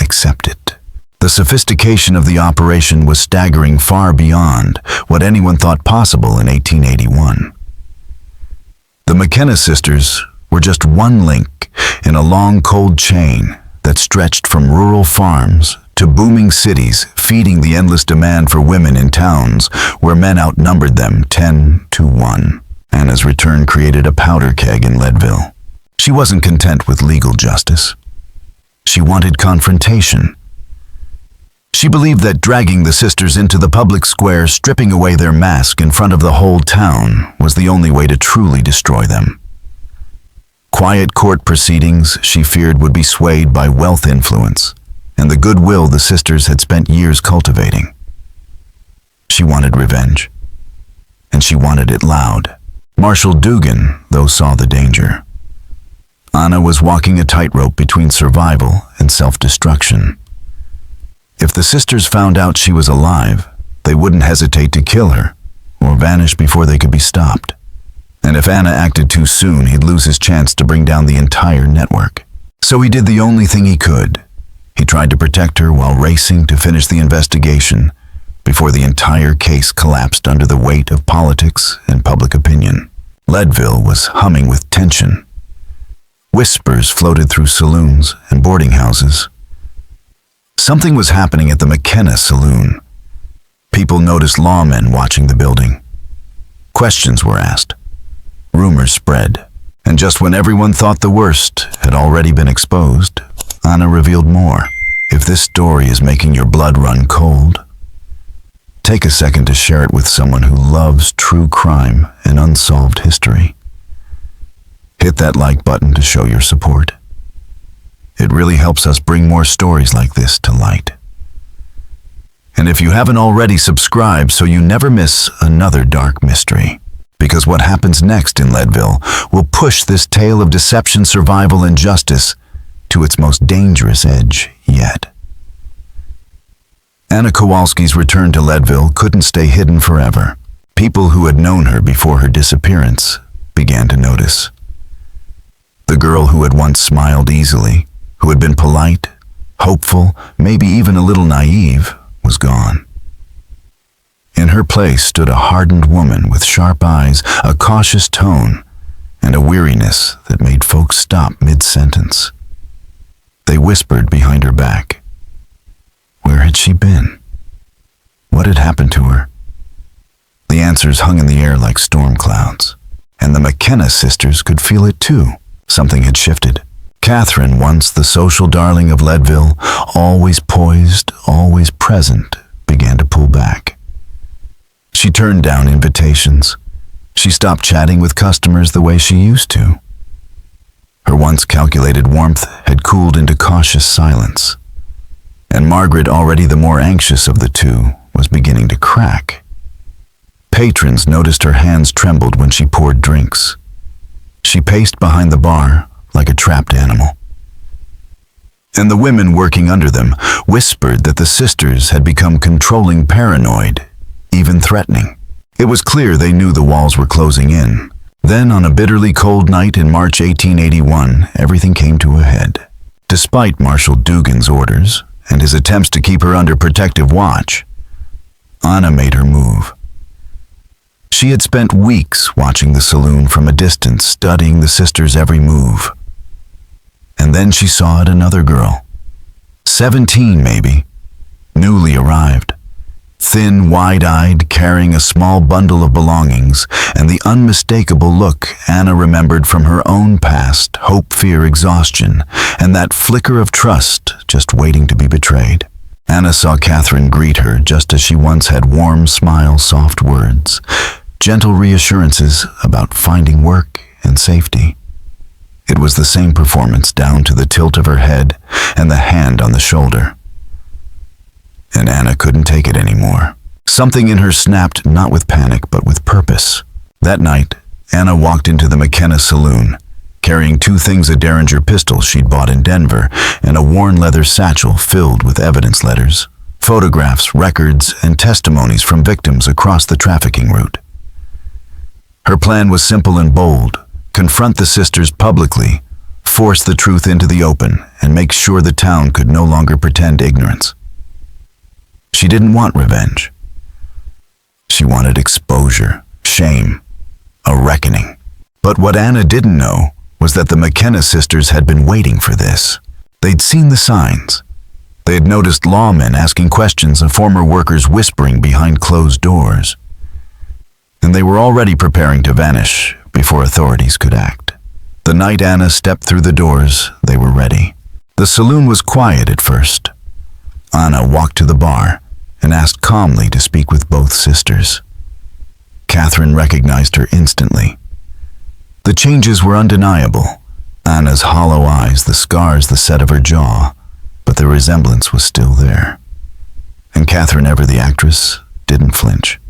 Accept it." The sophistication of the operation was staggering far beyond what anyone thought possible in 1881. The McKenna sisters were just one link in a long, cold chain that stretched from rural farms to booming cities, feeding the endless demand for women in towns where men outnumbered them 10-1. Anna's return created a powder keg in Leadville. She wasn't content with legal justice. She wanted confrontation. She believed that dragging the sisters into the public square, stripping away their mask in front of the whole town, was the only way to truly destroy them. Quiet court proceedings, she feared, would be swayed by wealth influence and the goodwill the sisters had spent years cultivating. She wanted revenge, and she wanted it loud. Marshal Dugan, though, saw the danger. Anna was walking a tightrope between survival and self-destruction. If the sisters found out she was alive, they wouldn't hesitate to kill her or vanish before they could be stopped. And if Anna acted too soon, he'd lose his chance to bring down the entire network. So he did the only thing he could. He tried to protect her while racing to finish the investigation before the entire case collapsed under the weight of politics and public opinion. Leadville was humming with tension. Whispers floated through saloons and boarding houses. Something was happening at the McKenna Saloon. People noticed lawmen watching the building. Questions were asked. Rumors spread. And just when everyone thought the worst had already been exposed, Anna revealed more. If this story is making your blood run cold, take a second to share it with someone who loves true crime and unsolved history. Hit that like button to show your support. It really helps us bring more stories like this to light. And if you haven't already, subscribe so you never miss another dark mystery. Because what happens next in Leadville will push this tale of deception, survival, and justice to its most dangerous edge yet. Anna Kowalski's return to Leadville couldn't stay hidden forever. People who had known her before her disappearance began to notice. The girl who had once smiled easily, who had been polite, hopeful, maybe even a little naive, was gone. In her place stood a hardened woman with sharp eyes, a cautious tone, and a weariness that made folks stop mid-sentence. They whispered behind her back. Where had she been? What had happened to her? The answers hung in the air like storm clouds, and the McKenna sisters could feel it too. Something had shifted. Catherine, once the social darling of Leadville, always poised, always present, began to pull back. She turned down invitations. She stopped chatting with customers the way she used to. Her once calculated warmth had cooled into cautious silence. And Margaret, already the more anxious of the two, was beginning to crack. Patrons noticed her hands trembled when she poured drinks. She paced behind the bar like a trapped animal. And the women working under them whispered that the sisters had become controlling, paranoid, even threatening. It was clear they knew the walls were closing in. Then, on a bitterly cold night in March 1881, everything came to a head. Despite Marshal Dugan's orders and his attempts to keep her under protective watch, Anna made her move. She had spent weeks watching the saloon from a distance, studying the sisters' every move. And then she saw it, another girl. 17 maybe, newly arrived. Thin, wide-eyed, carrying a small bundle of belongings, and the unmistakable look Anna remembered from her own past, hope, fear, exhaustion, and that flicker of trust just waiting to be betrayed. Anna saw Catherine greet her just as she once had: warm smile, soft words, gentle reassurances about finding work and safety. It was the same performance down to the tilt of her head and the hand on the shoulder. And Anna couldn't take it anymore. Something in her snapped, not with panic, but with purpose. That night, Anna walked into the McKenna Saloon, carrying 2 things: a Derringer pistol she'd bought in Denver and a worn leather satchel filled with evidence letters, photographs, records, and testimonies from victims across the trafficking route. Her plan was simple and bold: confront the sisters publicly, force the truth into the open, and make sure the town could no longer pretend ignorance. She didn't want revenge. She wanted exposure, shame, a reckoning. But what Anna didn't know was that the McKenna sisters had been waiting for this. They'd seen the signs. They had noticed lawmen asking questions and former workers whispering behind closed doors. And they were already preparing to vanish before authorities could act. The night Anna stepped through the doors, they were ready. The saloon was quiet at first. Anna walked to the bar and asked calmly to speak with both sisters. Catherine recognized her instantly. The changes were undeniable. Anna's hollow eyes, the scars, the set of her jaw, but the resemblance was still there. And Catherine, ever the actress, didn't flinch.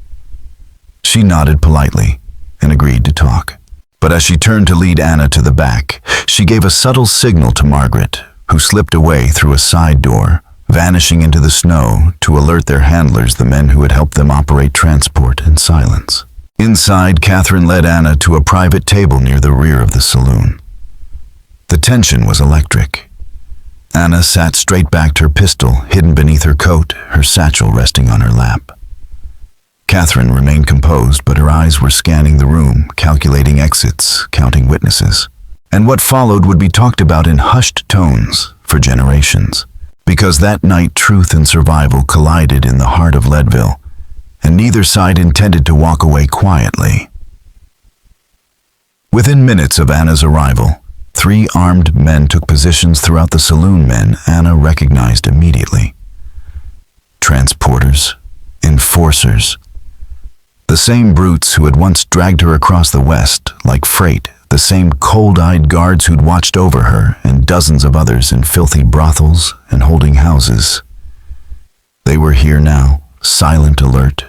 She nodded politely and agreed to talk. But as she turned to lead Anna to the back, she gave a subtle signal to Margaret, who slipped away through a side door, vanishing into the snow to alert their handlers, the men who had helped them operate transport in silence. Inside, Catherine led Anna to a private table near the rear of the saloon. The tension was electric. Anna sat straight-backed, her pistol hidden beneath her coat, her satchel resting on her lap. Catherine remained composed, but her eyes were scanning the room, calculating exits, counting witnesses. And what followed would be talked about in hushed tones for generations. Because that night truth and survival collided in the heart of Leadville, and neither side intended to walk away quietly. Within minutes of Anna's arrival, 3 armed men took positions throughout the saloon. Men Anna recognized immediately. Transporters, enforcers, the same brutes who had once dragged her across the West like freight, the same cold-eyed guards who'd watched over her and dozens of others in filthy brothels and holding houses. They were here now, silent, alert,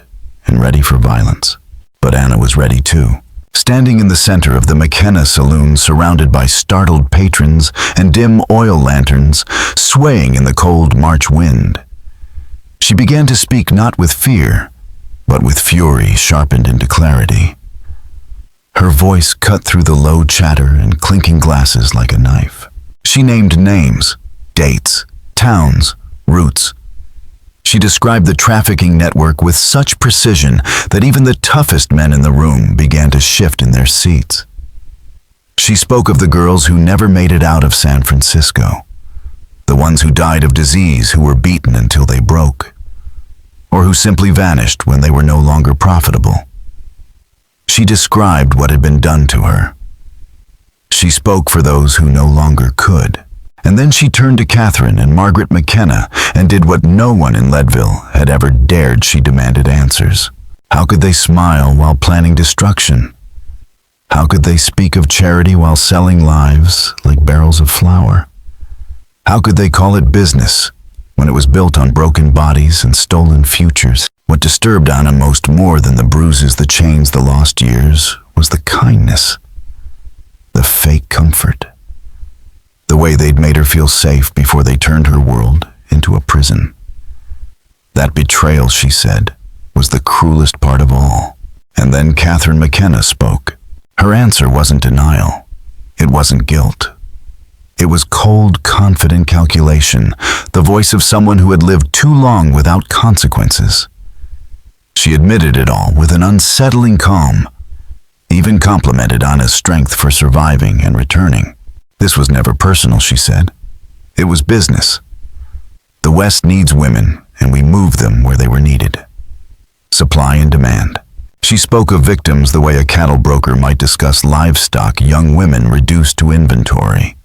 and ready for violence. But Anna was ready too. Standing in the center of the McKenna saloon, surrounded by startled patrons and dim oil lanterns, swaying in the cold March wind. She began to speak not with fear, but with fury sharpened into clarity. Her voice cut through the low chatter and clinking glasses like a knife. She named names, dates, towns, routes. She described the trafficking network with such precision that even the toughest men in the room began to shift in their seats. She spoke of the girls who never made it out of San Francisco, the ones who died of disease, who were beaten until they broke, or who simply vanished when they were no longer profitable. She described what had been done to her. She spoke for those who no longer could. And then she turned to Catherine and Margaret McKenna and did what no one in Leadville had ever dared. She demanded answers. How could they smile while planning destruction? How could they speak of charity while selling lives like barrels of flour? How could they call it business when it was built on broken bodies and stolen futures? What disturbed Anna most, more than the bruises, the chains, the lost years, was the kindness, the fake comfort. The way they'd made her feel safe before they turned her world into a prison. That betrayal, she said, was the cruelest part of all. And then Catherine McKenna spoke. Her answer wasn't denial. It wasn't guilt. It was cold, confident calculation, the voice of someone who had lived too long without consequences. She admitted it all with an unsettling calm, even complimented Anna's strength for surviving and returning. This was never personal, she said. It was business. The West needs women, and we moved them where they were needed. Supply and demand. She spoke of victims the way a cattle broker might discuss livestock, young women reduced to inventory.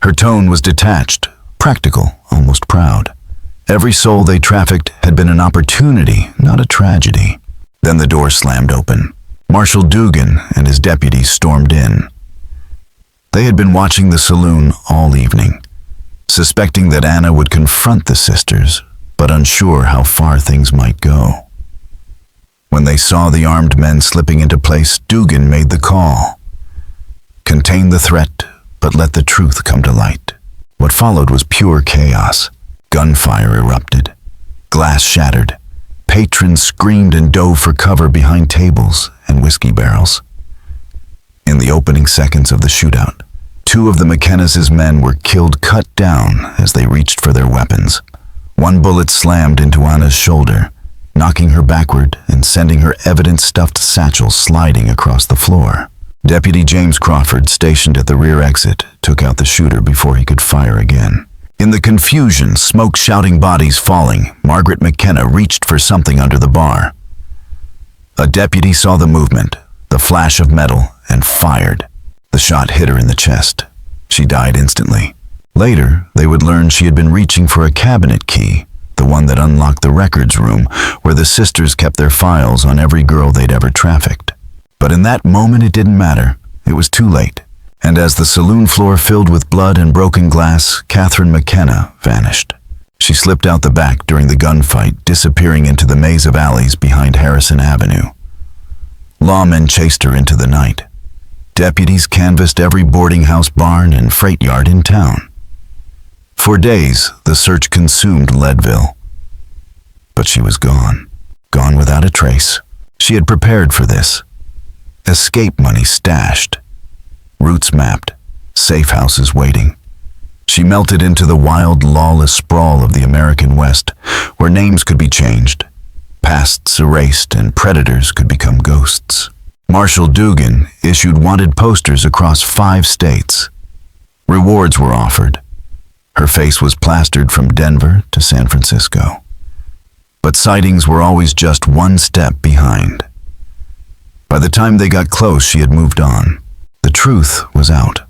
Her tone was detached, practical, almost proud. Every soul they trafficked had been an opportunity, not a tragedy. Then the door slammed open. Marshal Dugan and his deputies stormed in. They had been watching the saloon all evening, suspecting that Anna would confront the sisters, but unsure how far things might go. When they saw the armed men slipping into place, Dugan made the call. Contain the threat, but let the truth come to light. What followed was pure chaos. Gunfire erupted. Glass shattered. Patrons screamed and dove for cover behind tables and whiskey barrels. In the opening seconds of the shootout, 2 of the McKenna's men were killed, cut down as they reached for their weapons. One bullet slammed into Anna's shoulder, knocking her backward and sending her evidence-stuffed satchel sliding across the floor. Deputy James Crawford, stationed at the rear exit, took out the shooter before he could fire again. In the confusion, smoke shouting, bodies falling, Margaret McKenna reached for something under the bar. A deputy saw the movement, the flash of metal, and fired. The shot hit her in the chest. She died instantly. Later, they would learn she had been reaching for a cabinet key, the one that unlocked the records room where the sisters kept their files on every girl they'd ever trafficked. But in that moment it didn't matter. It was too late. And as the saloon floor filled with blood and broken glass, Catherine McKenna vanished. She slipped out the back during the gunfight, disappearing into the maze of alleys behind Harrison Avenue. Lawmen chased her into the night. Deputies canvassed every boarding house, barn, and freight yard in town. For days, the search consumed Leadville. But she was gone. Gone without a trace. She had prepared for this. Escape money stashed. Routes mapped. Safe houses waiting. She melted into the wild, lawless sprawl of the American West, where names could be changed, pasts erased, and predators could become ghosts. Marshall Dugan issued wanted posters across 5 states. Rewards were offered. Her face was plastered from Denver to San Francisco. But sightings were always just one step behind. By the time they got close, she had moved on. The truth was out.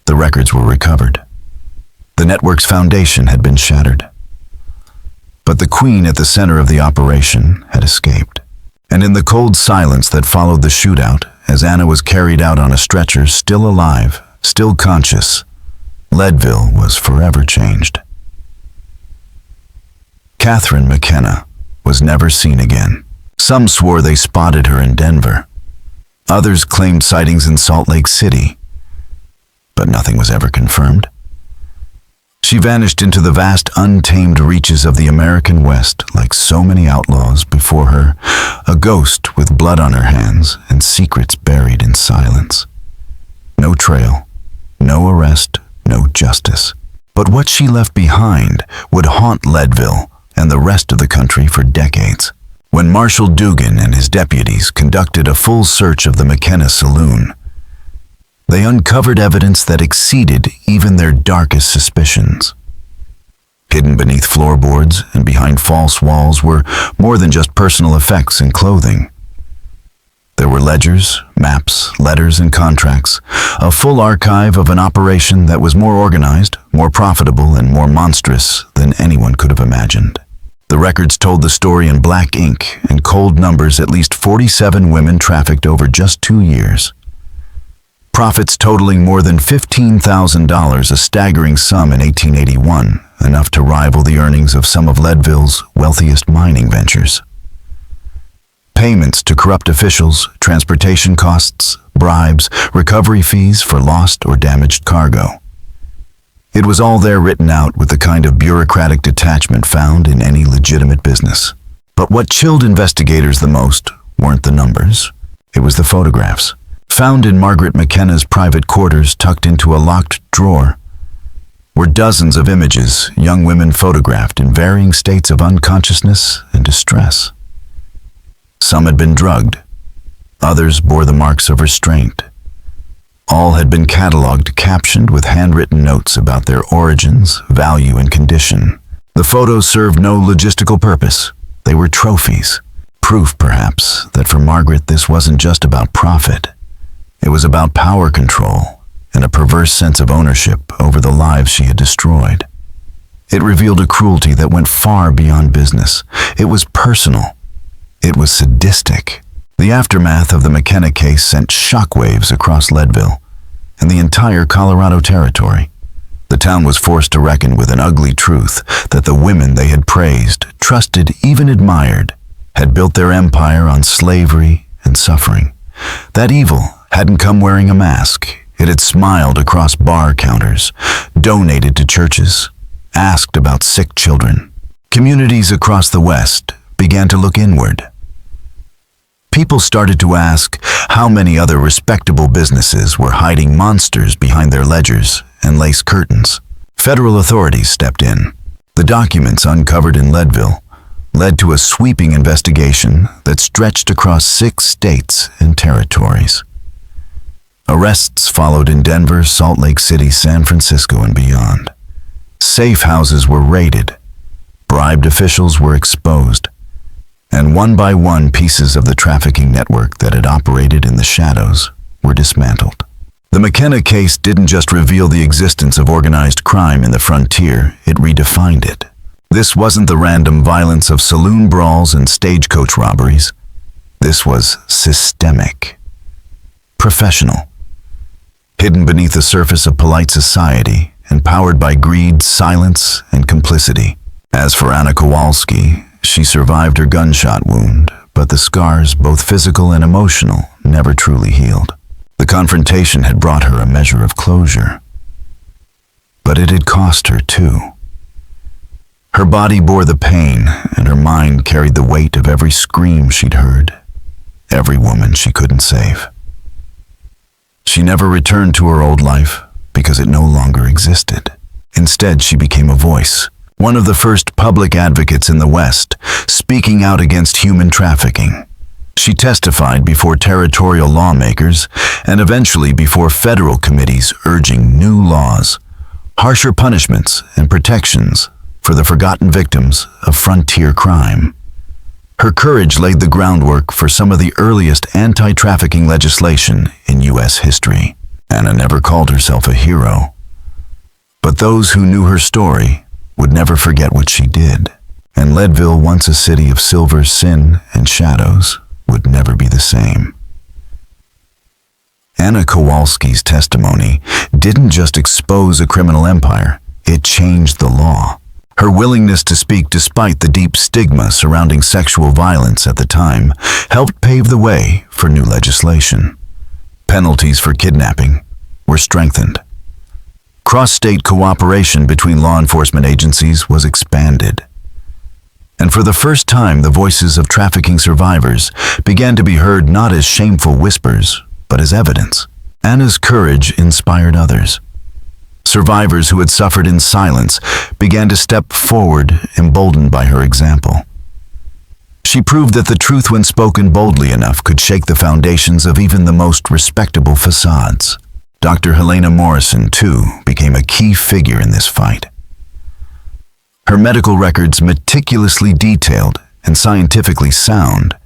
The records were recovered. The network's foundation had been shattered. But the queen at the center of the operation had escaped. And in the cold silence that followed the shootout, as Anna was carried out on a stretcher, still alive, still conscious, Leadville was forever changed. Catherine McKenna was never seen again. Some swore they spotted her in Denver. Others claimed sightings in Salt Lake City. But nothing was ever confirmed. She vanished into the vast, untamed reaches of the American West like so many outlaws before her, a ghost with blood on her hands and secrets buried in silence. No trail, no arrest, no justice. But what she left behind would haunt Leadville and the rest of the country for decades. When Marshall Dugan and his deputies conducted a full search of the McKenna saloon, they uncovered evidence that exceeded even their darkest suspicions. Hidden beneath floorboards and behind false walls were more than just personal effects and clothing. There were ledgers, maps, letters, and contracts, a full archive of an operation that was more organized, more profitable, and more monstrous than anyone could have imagined. The records told the story in black ink and cold numbers. At least 47 women trafficked over just 2 years. Profits totaling more than $15,000, a staggering sum in 1881, enough to rival the earnings of some of Leadville's wealthiest mining ventures. Payments to corrupt officials, transportation costs, bribes, recovery fees for lost or damaged cargo. It was all there written out with the kind of bureaucratic detachment found in any legitimate business. But what chilled investigators the most weren't the numbers. It was the photographs. Found in Margaret McKenna's private quarters tucked into a locked drawer were dozens of images, young women photographed in varying states of unconsciousness and distress. Some had been drugged. Others bore the marks of restraint. All had been cataloged, captioned with handwritten notes about their origins, value, and condition. The photos served no logistical purpose. They were trophies. Proof, perhaps, that for Margaret this wasn't just about profit. It was about power control and a perverse sense of ownership over the lives she had destroyed. It revealed a cruelty that went far beyond business. It was personal. It was sadistic. The aftermath of the McKenna case sent shockwaves across Leadville and the entire Colorado Territory. The town was forced to reckon with an ugly truth that the women they had praised, trusted, even admired, had built their empire on slavery and suffering. That evil hadn't come wearing a mask. It had smiled across bar counters, donated to churches, asked about sick children. Communities across the West began to look inward. People started to ask how many other respectable businesses were hiding monsters behind their ledgers and lace curtains. Federal authorities stepped in. The documents uncovered in Leadville led to a sweeping investigation that stretched across 6 states and territories. Arrests followed in Denver, Salt Lake City, San Francisco, and beyond. Safe houses were raided. Bribed officials were exposed. And one by one, pieces of the trafficking network that had operated in the shadows were dismantled. The McKenna case didn't just reveal the existence of organized crime in the frontier, it redefined it. This wasn't the random violence of saloon brawls and stagecoach robberies. This was systemic, professional, hidden beneath the surface of polite society and powered by greed, silence, and complicity. As for Anna Kowalski, she survived her gunshot wound, but the scars, both physical and emotional, never truly healed. The confrontation had brought her a measure of closure. But it had cost her too. Her body bore the pain, and her mind carried the weight of every scream she'd heard, every woman she couldn't save. She never returned to her old life because it no longer existed. Instead, she became a voice one of the first public advocates in the West, speaking out against human trafficking. She testified before territorial lawmakers and eventually before federal committees urging new laws, harsher punishments, and protections for the forgotten victims of frontier crime. Her courage laid the groundwork for some of the earliest anti-trafficking legislation in U.S. history. Anna never called herself a hero, but those who knew her story would never forget what she did. And Leadville, once a city of silver, sin, and shadows, would never be the same. Anna Kowalski's testimony didn't just expose a criminal empire, it changed the law. Her willingness to speak despite the deep stigma surrounding sexual violence at the time helped pave the way for new legislation. Penalties for kidnapping were strengthened. Cross-state cooperation between law enforcement agencies was expanded. And for the first time, the voices of trafficking survivors began to be heard not as shameful whispers, but as evidence. Anna's courage inspired others. Survivors who had suffered in silence began to step forward, emboldened by her example. She proved that the truth, when spoken boldly enough, could shake the foundations of even the most respectable facades. Dr. Helena Morrison, too, became a key figure in this fight. Her medical records, meticulously detailed and scientifically sound,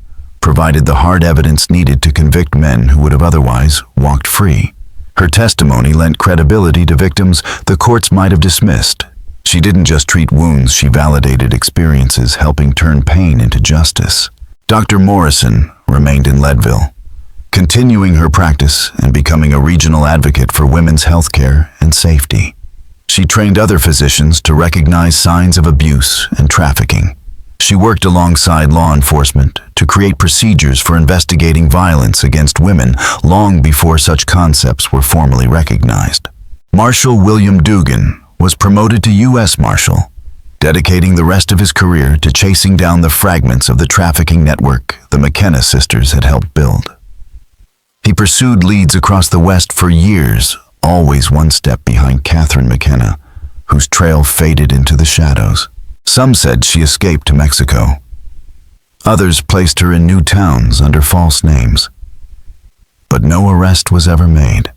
provided the hard evidence needed to convict men who would have otherwise walked free. Her testimony lent credibility to victims the courts might have dismissed. She didn't just treat wounds, she validated experiences, helping turn pain into justice. Dr. Morrison remained in Leadville, continuing her practice and becoming a regional advocate for women's health care and safety. She trained other physicians to recognize signs of abuse and trafficking. She worked alongside law enforcement to create procedures for investigating violence against women long before such concepts were formally recognized. Marshal William Dugan was promoted to U.S. Marshal, dedicating the rest of his career to chasing down the fragments of the trafficking network the McKenna sisters had helped build. He pursued leads across the West for years, always one step behind Catherine McKenna, whose trail faded into the shadows. Some said she escaped to Mexico. Others placed her in new towns under false names. But no arrest was ever made.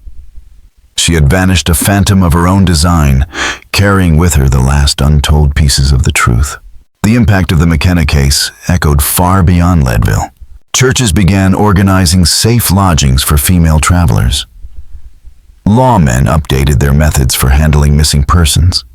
She had vanished, a phantom of her own design, carrying with her the last untold pieces of the truth. The impact of the McKenna case echoed far beyond Leadville. Churches began organizing safe lodgings for female travelers. Lawmen updated their methods for handling missing persons.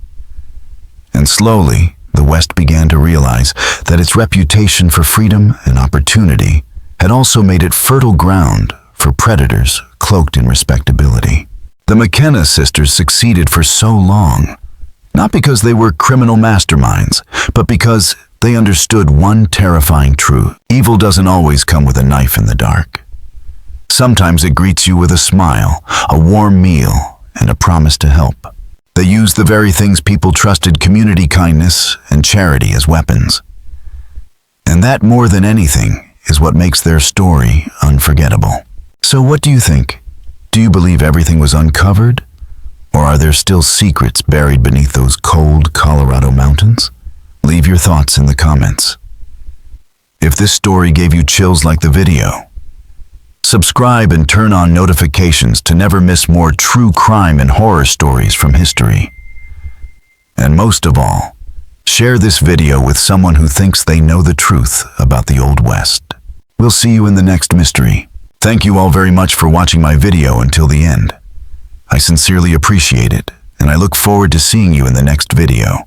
And slowly, the West began to realize that its reputation for freedom and opportunity had also made it fertile ground for predators cloaked in respectability. The McKenna sisters succeeded for so long, not because they were criminal masterminds, but because they understood one terrifying truth. Evil doesn't always come with a knife in the dark. Sometimes it greets you with a smile, a warm meal, and a promise to help. They used the very things people trusted: community kindness and charity as weapons. And that, more than anything, is what makes their story unforgettable. So what do you think? Do you believe everything was uncovered? Or are there still secrets buried beneath those cold Colorado mountains? Leave your thoughts in the comments. If this story gave you chills like the video, subscribe and turn on notifications to never miss more true crime and horror stories from history. And most of all, share this video with someone who thinks they know the truth about the Old West. We'll see you in the next mystery. Thank you all very much for watching my video until the end. I sincerely appreciate it, and I look forward to seeing you in the next video.